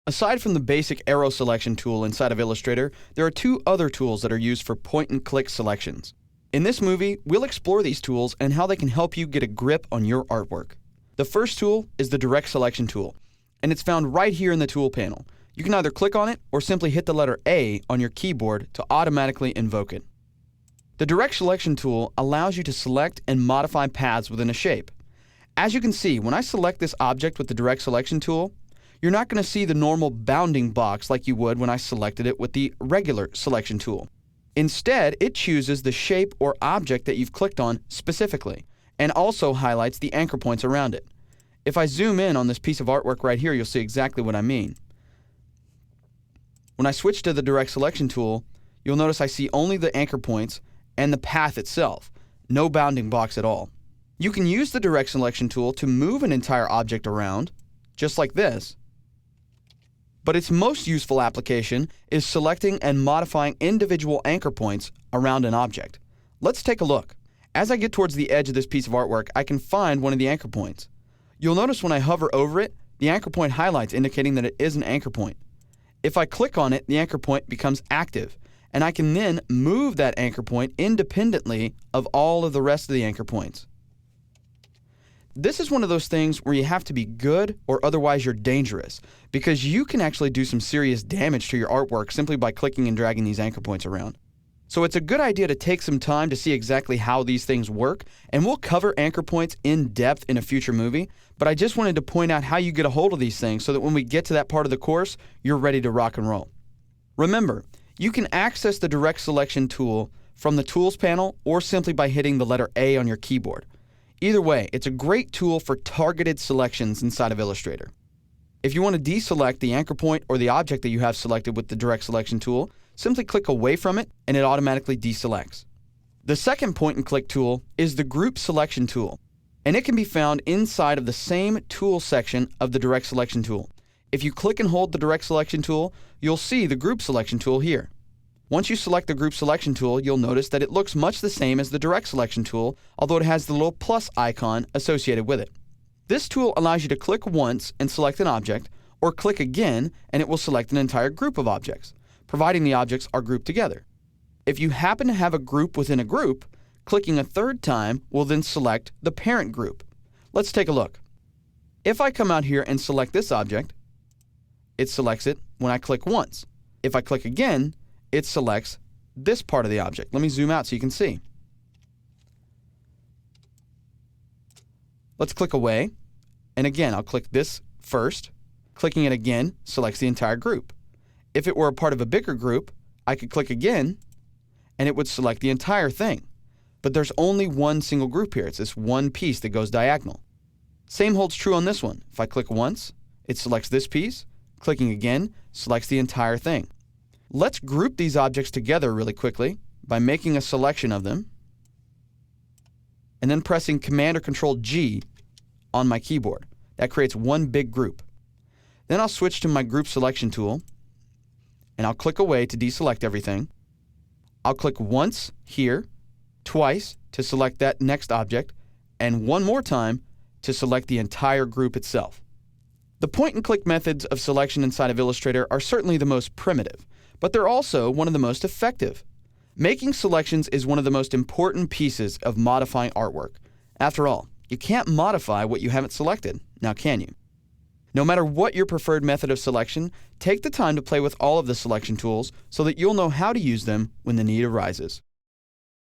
Aside from the basic arrow selection tool inside of Illustrator, there are two other tools that are used for point-and-click selections. In this movie, we'll explore these tools and how they can help you get a grip on your artwork. The first tool is the Direct Selection tool, and it's found right here in the tool panel. You can either click on it or simply hit the letter A on your keyboard to automatically invoke it. The Direct Selection tool allows you to select and modify paths within a shape. As you can see, when I select this object with the Direct Selection tool, you're not going to see the normal bounding box like you would when I selected it with the regular selection tool. Instead, it chooses the shape or object that you've clicked on specifically, and also highlights the anchor points around it. If I zoom in on this piece of artwork right here, you'll see exactly what I mean. When I switch to the Direct Selection tool, you'll notice I see only the anchor points and the path itself, no bounding box at all. You can use the Direct Selection tool to move an entire object around, just like this. But its most useful application is selecting and modifying individual anchor points around an object. Let's take a look. As I get towards the edge of this piece of artwork, I can find one of the anchor points. You'll notice when I hover over it, the anchor point highlights indicating that it is an anchor point. If I click on it, the anchor point becomes active, and I can then move that anchor point independently of all of the rest of the anchor points. This is one of those things where you have to be good or otherwise you're dangerous, because you can actually do some serious damage to your artwork simply by clicking and dragging these anchor points around. So it's a good idea to take some time to see exactly how these things work, and we'll cover anchor points in depth in a future movie, but I just wanted to point out how you get a hold of these things so that when we get to that part of the course, you're ready to rock and roll. Remember, you can access the Direct Selection tool from the Tools panel or simply by hitting the letter A on your keyboard. Either way, it's a great tool for targeted selections inside of Illustrator. If you want to deselect the anchor point or the object that you have selected with the Direct Selection tool, simply click away from it and it automatically deselects. The second point-and-click tool is the Group Selection tool, and it can be found inside of the same tool section of the Direct Selection tool. If you click and hold the Direct Selection tool, you'll see the Group Selection tool here. Once you select the Group Selection tool, you'll notice that it looks much the same as the Direct Selection tool, although it has the little plus icon associated with it. This tool allows you to click once and select an object, or click again and it will select an entire group of objects, providing the objects are grouped together. If you happen to have a group within a group, clicking a third time will then select the parent group. Let's take a look. If I come out here and select this object, it selects it when I click once. If I click again, it selects this part of the object. Let me zoom out so you can see. Let's click away, and again, I'll click this first. Clicking it again selects the entire group. If it were a part of a bigger group, I could click again, and it would select the entire thing. But there's only one single group here. It's this one piece that goes diagonal. Same holds true on this one. If I click once, it selects this piece. Clicking again selects the entire thing. Let's group these objects together really quickly by making a selection of them and then pressing Command or Control G on my keyboard. That creates one big group. Then I'll switch to my Group Selection tool and I'll click away to deselect everything. I'll click once here, twice to select that next object, and one more time to select the entire group itself. The point-and-click methods of selection inside of Illustrator are certainly the most primitive, but they're also one of the most effective. Making selections is one of the most important pieces of modifying artwork. After all, you can't modify what you haven't selected, now can you? No matter what your preferred method of selection, take the time to play with all of the selection tools so that you'll know how to use them when the need arises.